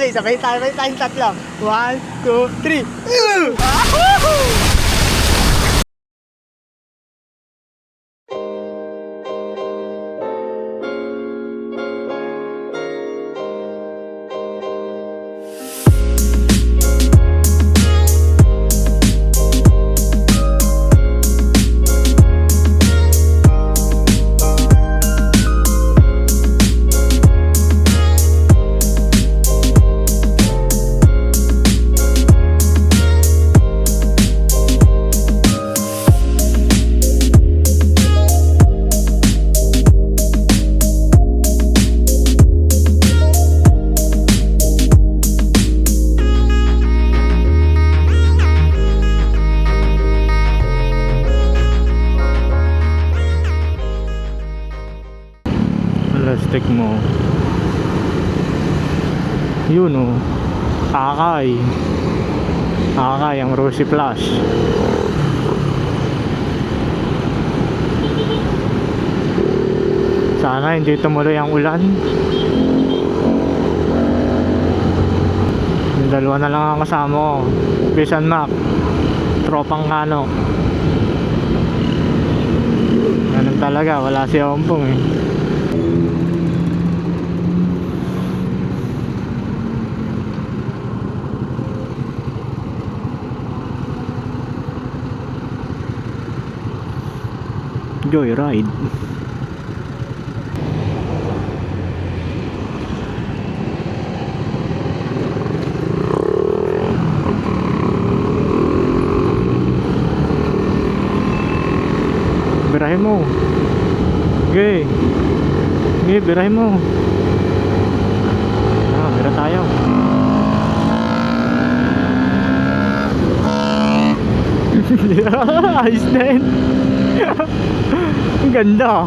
Sabay tayong tatlo. 1, 2, 3. Stick mo yun o, Akay ang Rosy Flash. Sana hindi tumuloy ang ulan. Yung dalawa na lang ang kasama ko, Chris and Mac, tropang Kano. Ganun talaga, wala si Ompong eh. Joyride. Birahin mo. Okay. Okay, birahin mo. Bira tayo. Ayos na yun. Ang ganda.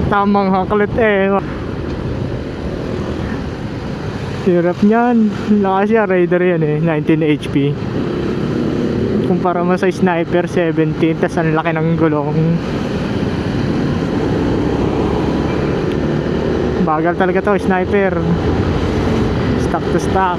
Tamang haklit eh. Hirap niyan. Lakas siya, Raider yan eh, 19 HP. Kumpara mo sa Sniper 17, tas ang laki ng gulong. Bagal talaga to, Sniper. Stock to stock.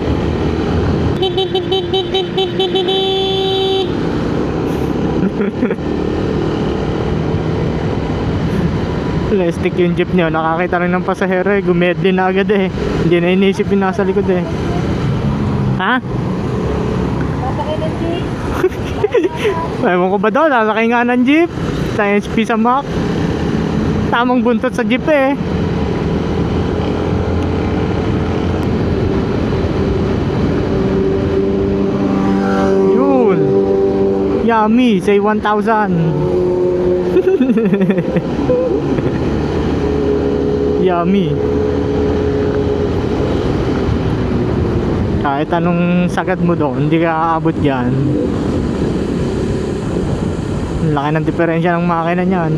Plastic yung jeep nyo, nakakita rin ng pasahero eh, gumedli na agad eh. Hindi na inisip yung nasa likod eh. Ha? Sasakay ng jeep. Ewan ko ba daw, lalaki nga ng jeep. Sa HP sa Mac. Tamang buntot sa jeep eh. Yun. Yummy, say 1,000. Yummy. Kahit anong sagad mo doon, hindi ka aabot dyan. Laki ng diferensya ng makina niyan.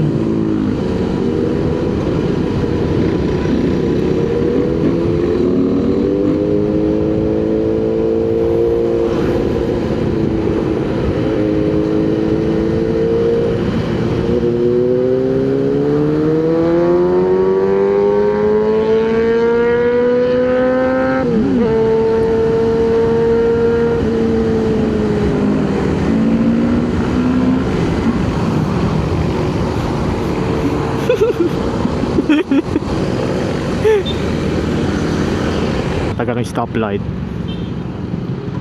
Tagal ng stoplight.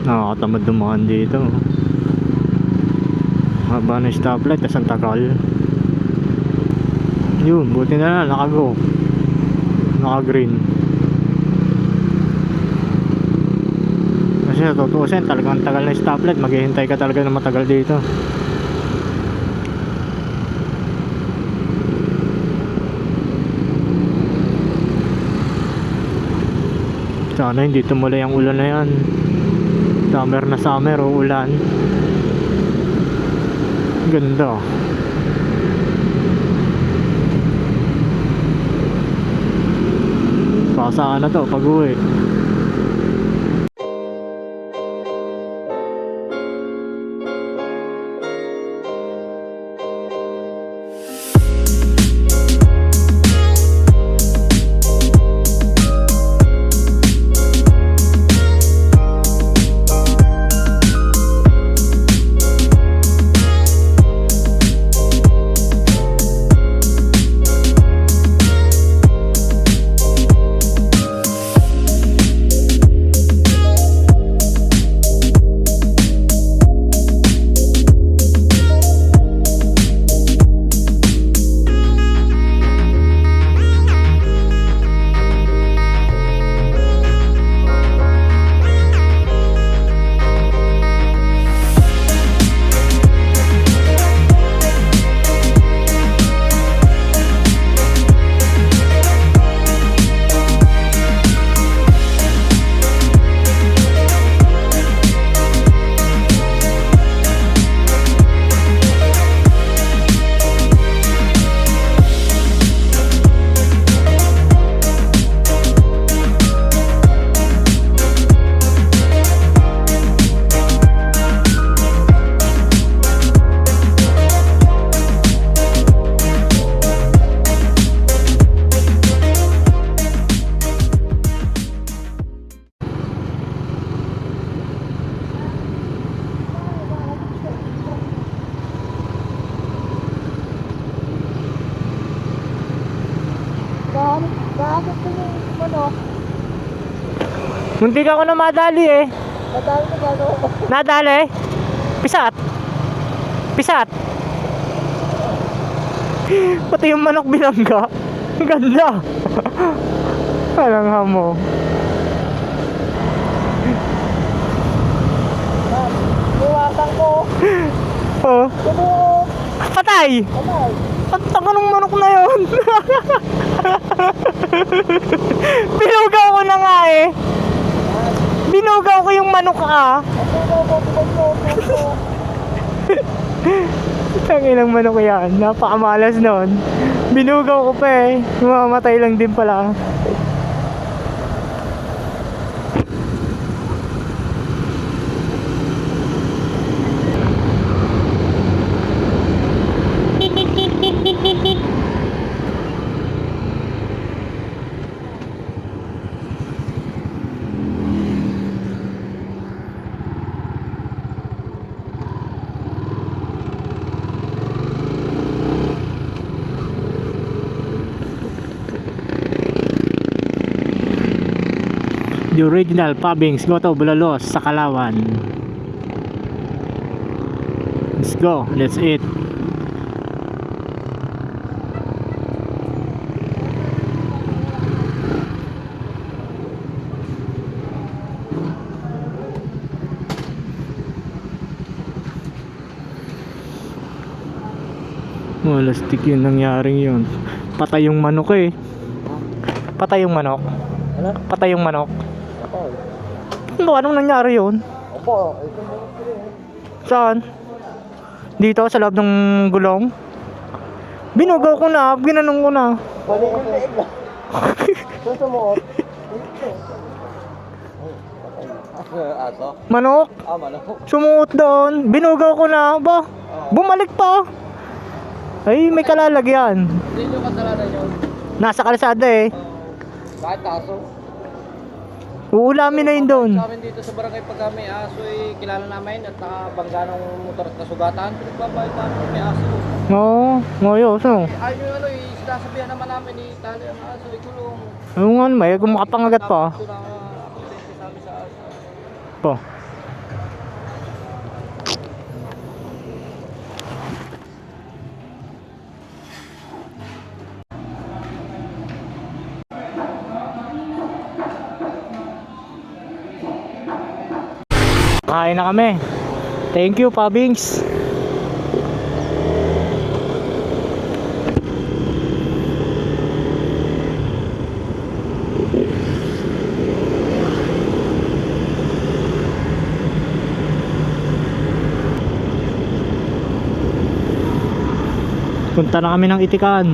Nakakatamad dumaan dito. Haba ng stoplight, tas ang tagal. Yun, buti na lang, naka-go, naka-green. Kasi natutusin, talagang tagal ng stoplight. Maghihintay ka talaga ng matagal dito. Sana hindi tumuloy ang ulan na yan. Summer na summer o ulan. Ganda. Pasaan na to pag uwi. Muntik ako na madali eh. Madami ko gano'n ko. Nadali? Pisat. Pisat. Pati yung manok binangga. Ang ganda. Parang hamo. Buwasan ko. Oh, Tumuot. patay. Patay. Ang tanga ng manok na yun. Binugaw ko na nga eh. Binugaw ko yung manok ah. Tanginang manok yan. Napakamalas nun. Binugaw ko pa eh. Mamamatay lang din pala. The original Pabings Goto Bulalos sa Kalawan. Let's go, let's eat. Malastik yun nangyaring yun. Patay yung manok eh. Patay yung manok. Ano? Patay yung manok. Opo. Anong nangyari yun? Opo. Saan? Dito sa loob ng gulong? Binugaw ko na, ginanong ko na. Balik yung leeg lang. Saan sumuot? Aso? Manok? Ah, manok. Sumuot doon. Binugaw ko na. Ba? Bumalik pa. Ay, may kalalagyan. Hindi nyo kasalanan yun. Nasa kalsada eh. Bakit aso? Uulamin na yun doon. Sa amin dito sa barangay pagka may aso ay kilala namin at nakabangga ng motor at nasugatan. Pinagbabayad namin may aso. Oo, ngayon. So. Ayaw nyo ano eh, sinasabihan naman namin eh, tali ang aso, ikulong. Yung ano, may kung makapangagat pa. Ito na aksidente sa amin sa aso. Po. Kain na kami. Thank you, Pabings. Punta na kami ng Itikan.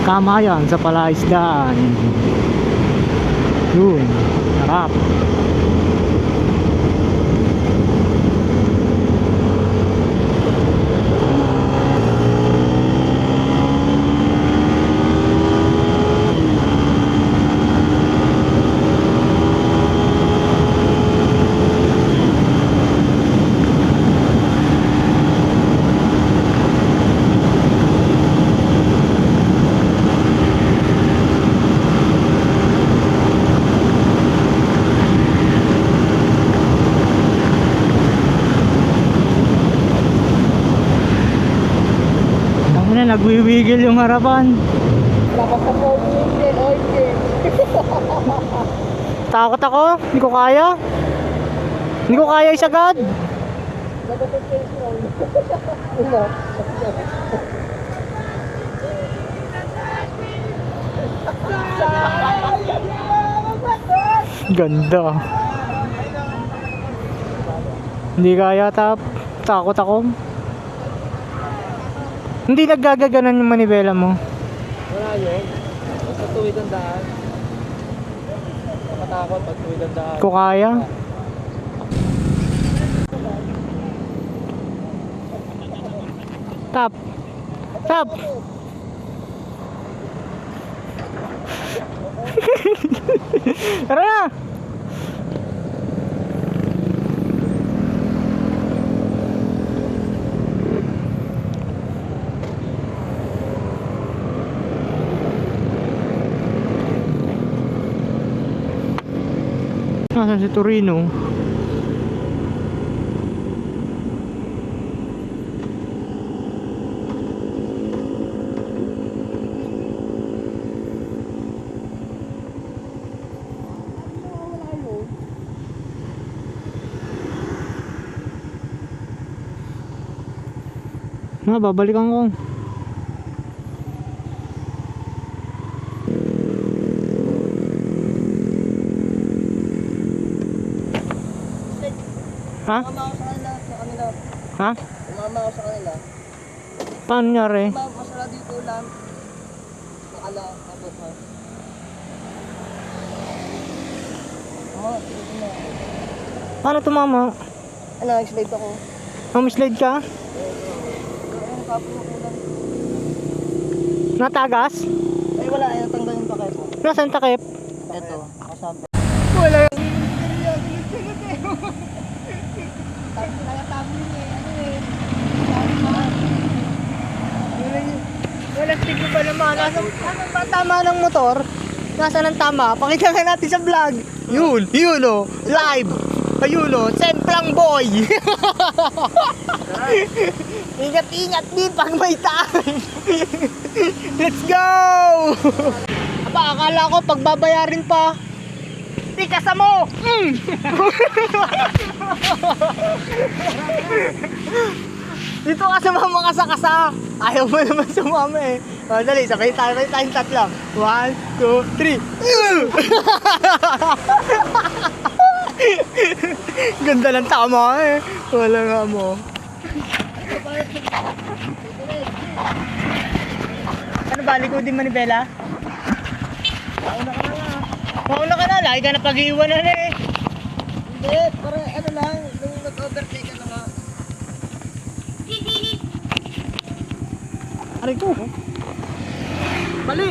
Kamayan sa palaisdaan. Yun, sarap. nagwiwigil yung harapan. Dapat sa po, okay. Takot ako, hindi ko kaya. Hindi ko kaya isagad. Dapat sa change roll. Ano? Ganda. Hindi kaya takot ako. Hindi naggagaganan yung manibela mo. Wala yun. Basta tuwid ang daan. Nakatakot pag tuwid ang daan. Ko kaya. Tap. Tap. Tara na. Nasaan si Torino? Babalikan ko. Ha? Umama ako sa kanila. Ha? Umama ako sa kanila. Paano nangyari? Masala dito lang. Nakala, tapos ha. Dito na. Paano tumama? Ano, slide ako. Slide ka? Ano, kapo ko lang. Natagas? Ay, wala. Ay, natanggal yung pakay ko. Nasaan takip? Ito, kasama. Wala. Wala stick ko pa naman. Nasaan ba tama ng motor? Nasaan ang tama? Pakita nga natin sa vlog. Yun o. Live. Ayun o. Semplang boy. Ingat-ingat din pag may time. Let's go! Aba, akala ko pagbabayarin pa. Tikasa mo! Dito ka sumama ka sa kasa. Ayaw mo naman sumama eh. O, dali, sabay tayong tatlo. 1, 2, 3. Ganda ng tama eh. Wala nga mo. Ano ba, likodin manibela? Mauna ka na, lagi ka na pag-iwanan eh. Hindi, para ano lang, nung nag-overtake ka na nga. Aray ko. Mali.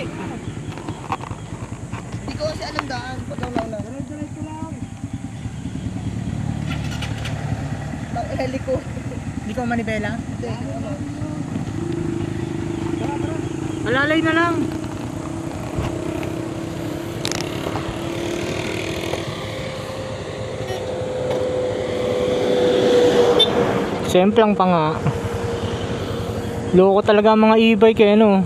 Hindi ko kasi alam daan, pagkaw na. Diretso lang. Heli ko. Hindi ko manibela. Hindi, ano. Alalay na lang. Semplang pa nga. Loko talaga ang mga e-bike eh, no?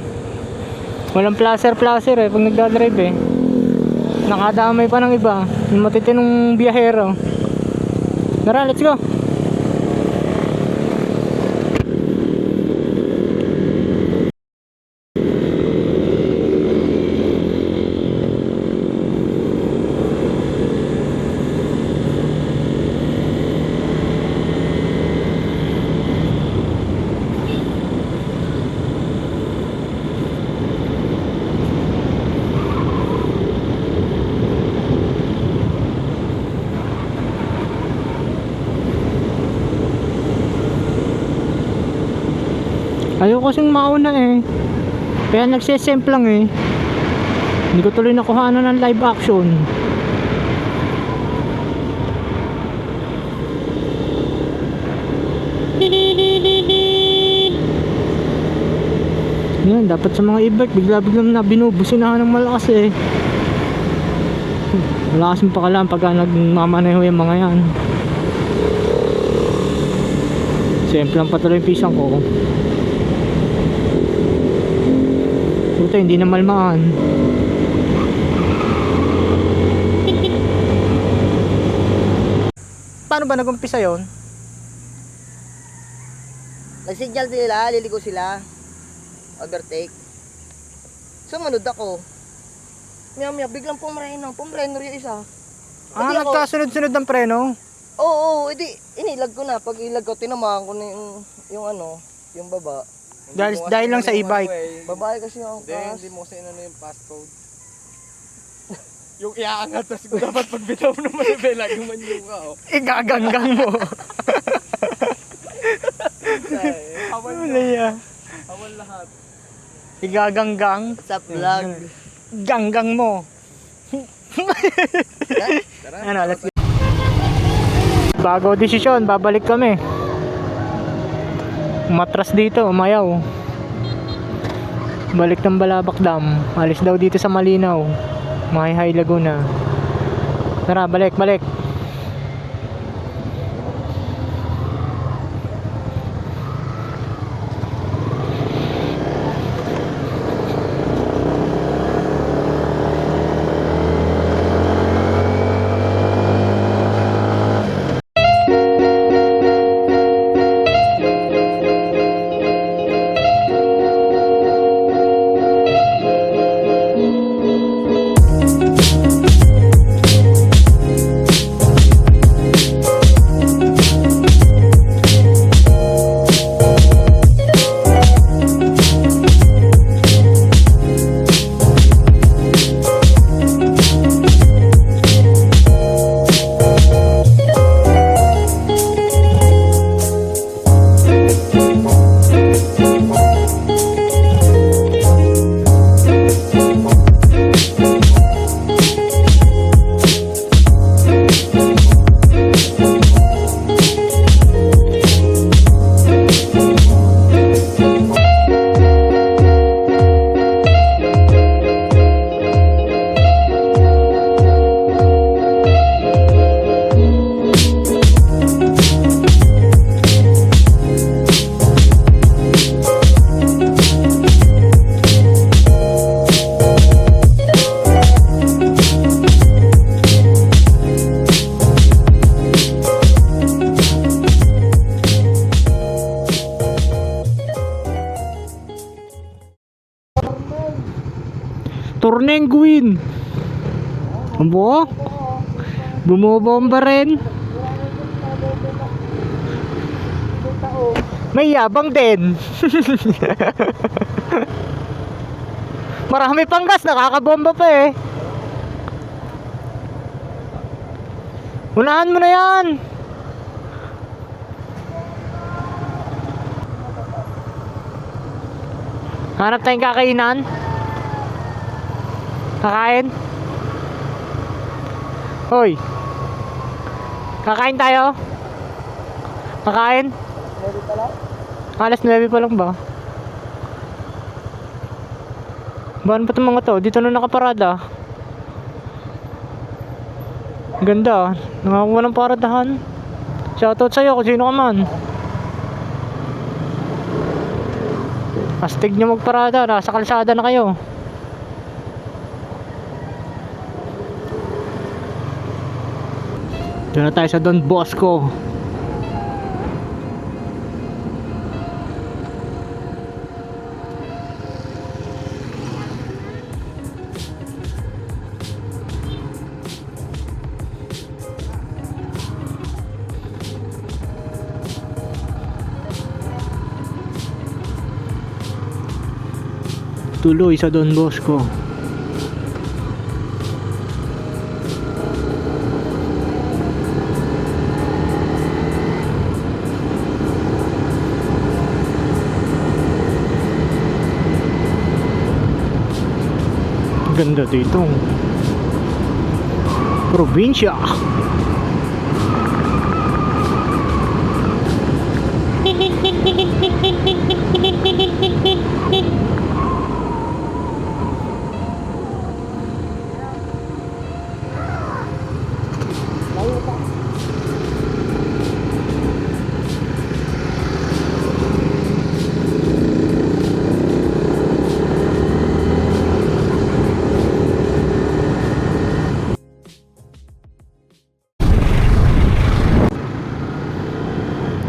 Walang placer eh pag nagdadrive eh. Nakadamay pa ng iba. Yung matitinong biyahero. Tara, let's go. Ayoko kasing mauna eh. Kaya nagsesemp lang eh. Hindi ko tuloy nakuha ng live action. Yan, dapat sa mga e-bike bigla-biglang na binubusinahan ng malakas eh. Wala kasing pakalam pagka nagmamaneho yung mga yan. Semp lang patuloy yung pisang ko. Puta, hindi na malmaan. Paano ba nag-umpisa yon? Nag-signal sila, liligo sila. Overtake. Sumunod ako. Maya biglang pumareno yung isa. Ah, Hindi ako- nagkasunod-sunod ng preno? Oo, edi inilag ko na. Pag ilag ko, tinamaan ko na yung ano, yung baba. Dahil lang sa e-bike. Babae kasi yung Hindi, angkas. hindi mo kasi ano yung passcode. Yung iaangat, tapos dapat pagbitaw naman yung bela, gumanyo ka, oh. Igaganggang mo. Hawal Wala yan. Hawal lahat. Igaganggang. Sa vlog. Ganggang mo. Tara. Ano, let's go. Bago desisyon, babalik kami. Matras dito, umayaw. Balik ng Balabac Dam. Alis daw dito sa Malinaw. Mahihai Laguna. Tara, balik. Tornengguin. Abo? Bumobomba rin. May yabang din. Marami pang gas, nakakabomba pa eh. Unahan mo na yan. Hanap tayong kakainan. Kakain? Hoy. Kakain tayo? Kakain? Alas 9 pa lang ba? Baan pa itong mga to? Dito na nakaparada. Ganda. Nakakuha ng paradahan. Shoutout sa'yo kung sino ka man. Astig nyo magparada. Nasa kalsada na kayo. Doon na tayo sa Don Bosco. Tuloy sa Don Bosco. Ganda dito. Probinsya.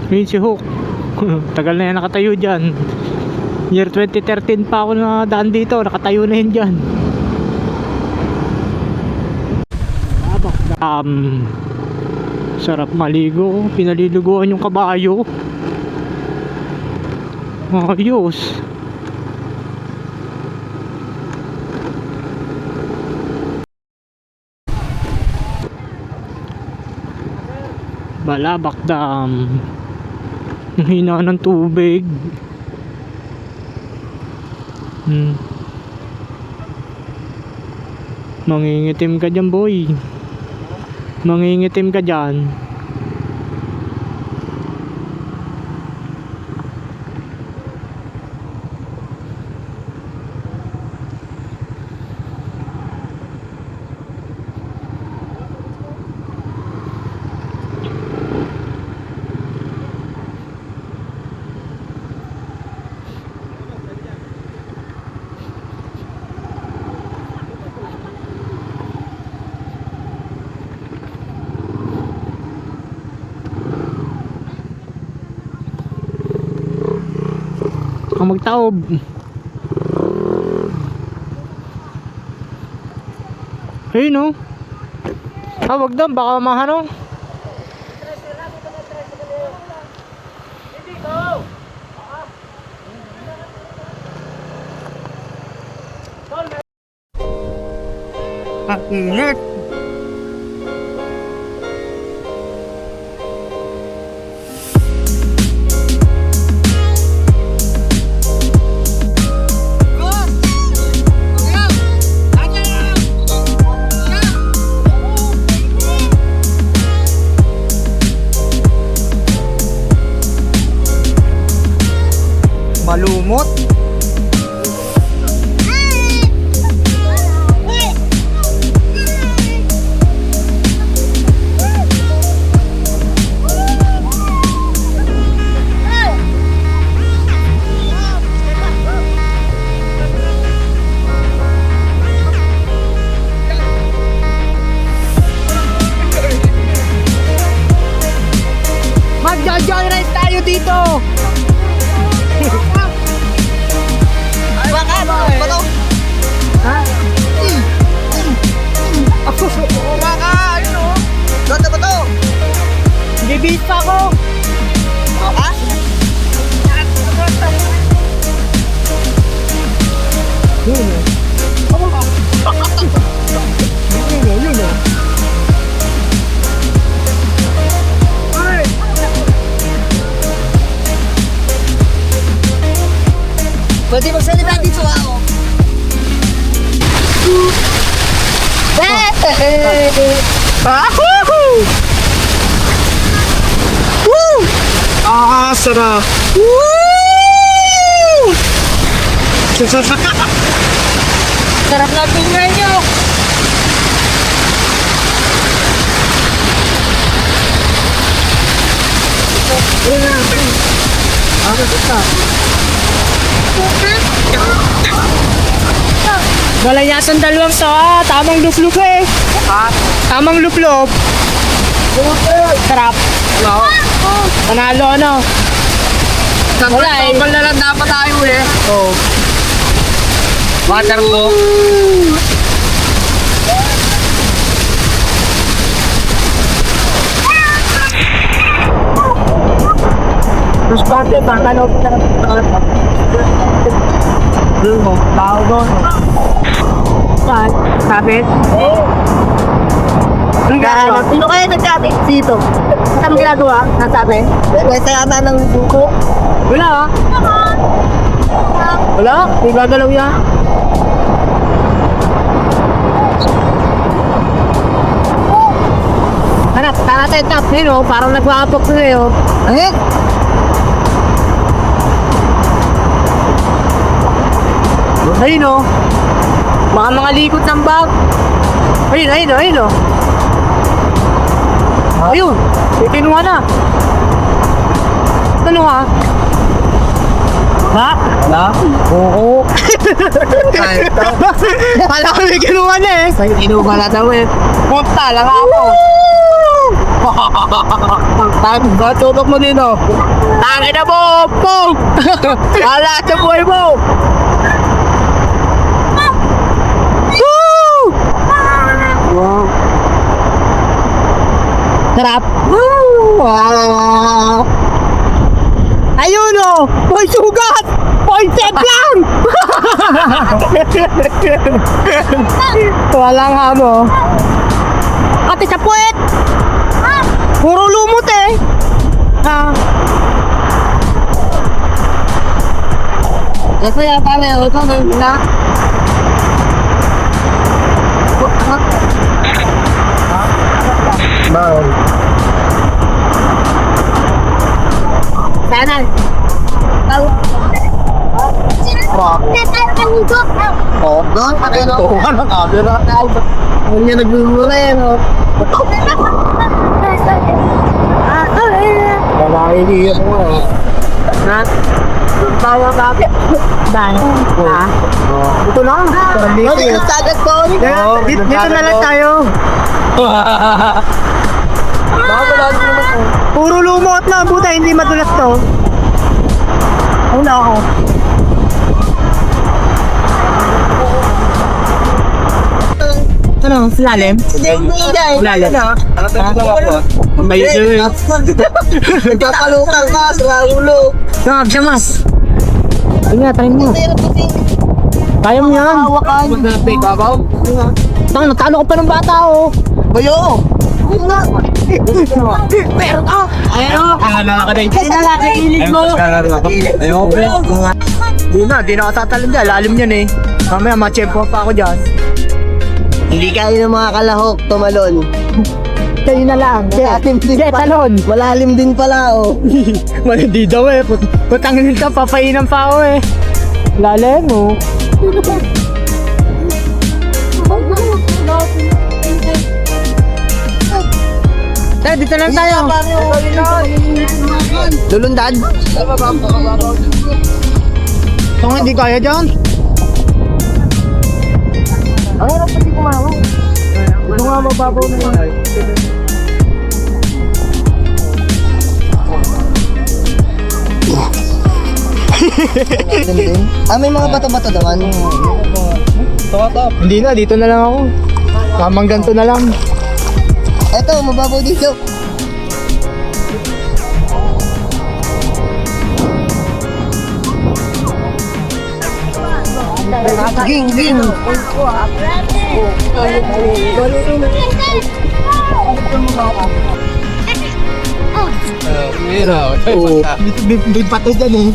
Yun si Hook. Tagal na yan nakatayo dyan. Year 2013 pa ako na daan dito. Nakatayo na yun dyan. Sarap maligo. Pinaliliguan yung kabayo. Ayos. Balabak Dam. Ang hina ng tubig. Mangingitim ka dyan, boy. Mangingitim ka dyan. Ang magtaob. Hey no. Wag daw baka mahano. Ingat. Malumot. Mag-joyride tayo dito. Bato! Ha? Oo nga ka! Ayun o! Bato, bato! Bibis pa ako. Ha? Pwede magsalita dito ako. Sarap. Sarap na tingnan nyo! Wala yatang dalawang to ah. Tamang lup-lup eh. Ha? Tamang lup-lup. Sarap. Panalo ano? Wala eh. Tobal na lang dapat tayo eh. Oo. Water mo. Terus pati patanong na mo, tao doon. Sabit? Sino kaya nagsabi? Dito. Saan mo ginagawa? Nasabi? May sayama ng buko. Wala ah. Wala? May gagalaw yan. Hanap, tap. Yun o, parang nagwapok na yun. Eh? Ayun o. Baka mga likod ng bag. Ayun o. Ayun, kinuha na. Ano ha? Ha? Wala? Oo. Kala ko may kinuha na eh. May kinuha na daw eh. Punta lang ako. Tutok mo din, oh. Tangin na mo! Pog! Wala sa buhay mo! Woo! Wow. Sarap! Wow. Ayun oh! Boy, sugat! Point set lang! Walang hamo. Ate sa puwet! Puro lumot eh! Ah. Kasi yata na ito na. Bawal. Sana! Oh, doon pa kayo. Tuhan ang camera. Hindi niya nagbubura yan, oh. Babae niya mo, oh. Ha? Bawa bakit? Dahil? Ha? Ito na. Dito yung sagat ko. Dito na lang tayo. Bago lang naman. Puro lumot na. Buta hindi madulas to. Una ako. Ano? Lalim? Lalim. May Nagpapalukang ka sa ulo. Tangab siya mas. Ayun nga, try mo. Kaya mo yan. Hawakan. Babaw. Tang, natalo ko pa ng bata oh. Bayo. Pero ka. Ayun. Nakaka na Kasi nakakailid mo. Ayoko. Di na ako tatalon dyan. Lalim yan eh. Mamaya ma-check pa ako dyan. Hindi kayo ng mga kalahok tumalon. Kayo na lang. Malalim din Kaya pala. talon. Malalim din pala, oh. Malindi daw eh. Putangin ka, papainan pa ako eh. Lalim mo. Tara, dito lang tayo. Lulundad? Kung hindi kaya dyan. Ang hirap pati kumawag. Ito nga mababaw na yun. May mga bato-bato naman. Hindi na, dito na lang ako. Tamang ganito na lang. Eto, mababaw dito. Ging, ging. May pato dyan eh.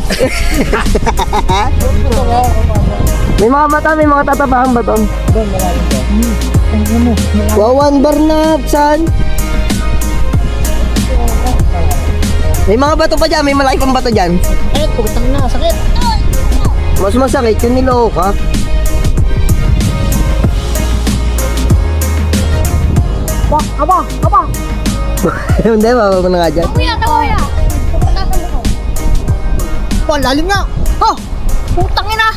May mga bata, may mga tatapahan ba to? Wawan bar na, san? May mga bato pa dyan, may malaki pang bato dyan. Eh, putang na, sakit. Mas masakit yung niloko ka. Aba. Hindi, mababa na nga dyan. Kuya. Oh, lalim nga. Oh, putang ina.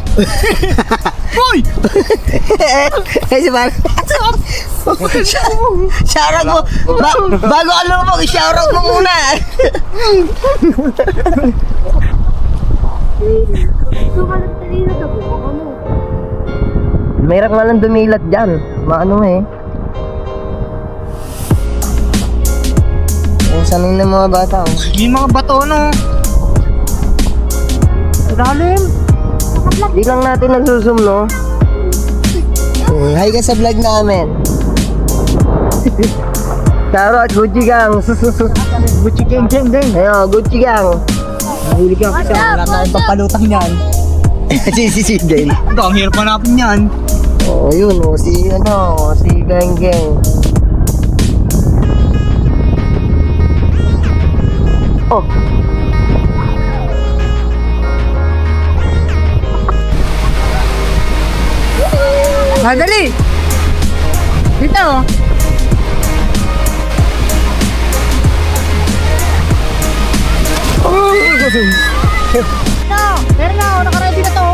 Boy! Eh, si Mar. Shoutout mo. Bago ka lumabog, shoutout mo muna. Mayroon nga lang dumilat dyan. Maano eh. Yung sanay ng mga bata. Oh. May mga bato no. Lalim. Di lang natin nagsusum, no? Hi ka sa vlog namin. Shoutout, Gucci Gang. Gucci gang din. Ayun, Gucci Gang. Nahuli ka kasi wala tayong papalutang yan. si Jane. Ito, ang hirap hanapin yan. Oh, yun, oh, si Gang Gang. Oh. Madali! Dito! Meron na ako, nakaready na to.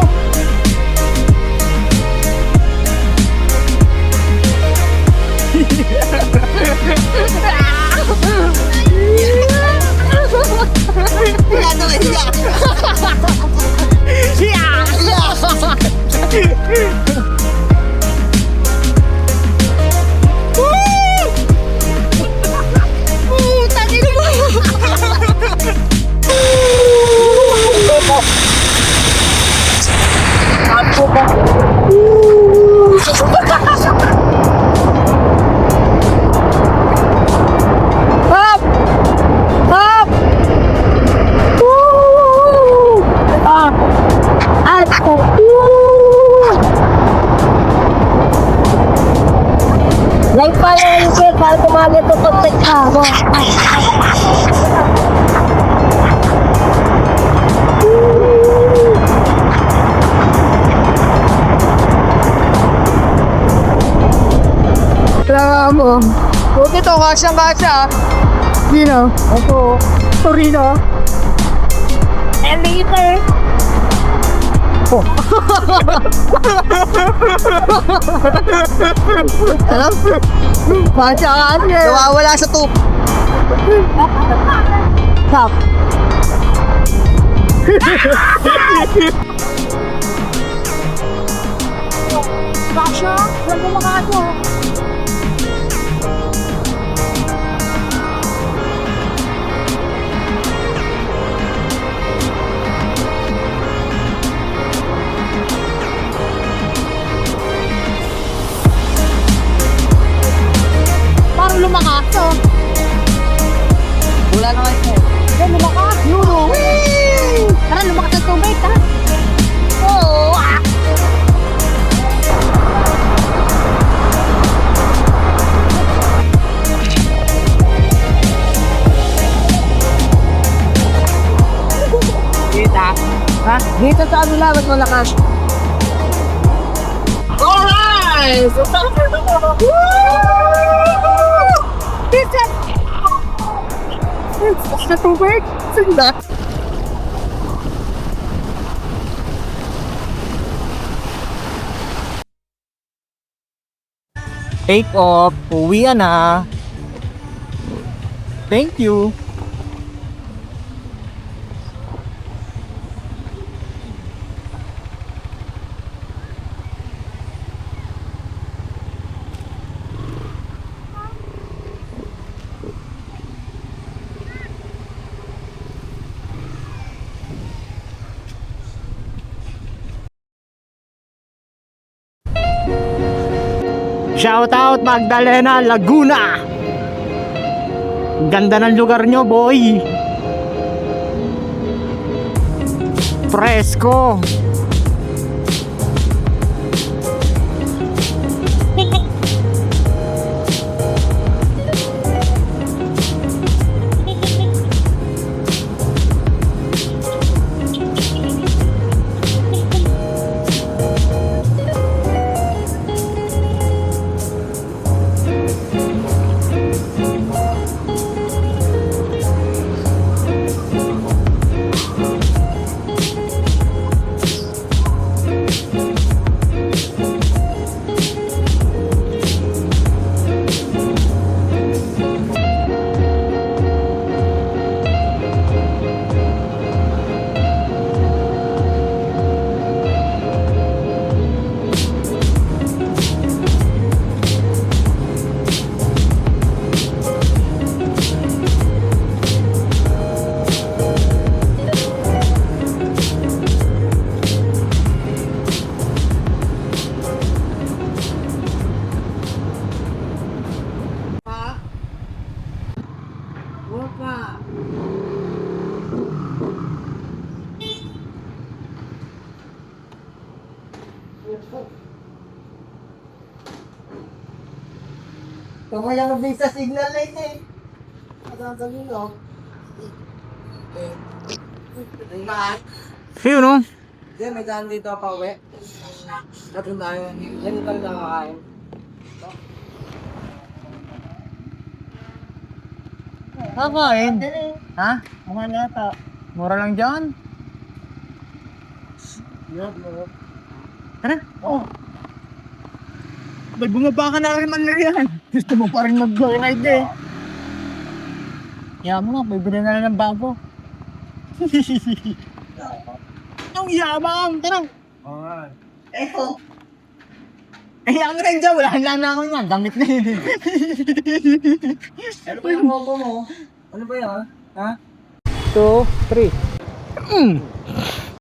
kasyang-kasya. Sino? Ako. Torino. Elevator. Oh. Alam? Kasyang-kasya. Nawawala sa tube. Stop. Kasya? Saan mo makasya? Parang lumakas to. Wala na kayo. Ay, lumakas. Euro. Tara, lumakas ang tubig, ha? Oo. Ha? Dito sa ano lang, mas malakas. Alright! So, Sa tubig? Sanda. Take off. Uwi na. Thank you. Shout out Magdalena, Laguna. Ganda ng lugar nyo, boy. Presko. Kamaya ka sa signal light eh. Ang sabihin ko. Ayun, no? Diyan, may daan dito pa uwi. Datun tayo. Yan yung talaga kakain. Kakain. Ha? Mga nata. Mura lang dyan. Tara. Oh. Ba't bumaba ka na rin man na yan? Gusto mo pa rin mag-ride eh. Kaya mo nga, bibili na lang ng bago. Ang yabang! Tara! Eto. Eh, ang rin dyan, wala lang na ako yan. Gamit na yun. Ano ba yung moto mo? Ano ba yan? Ha? 2, 3.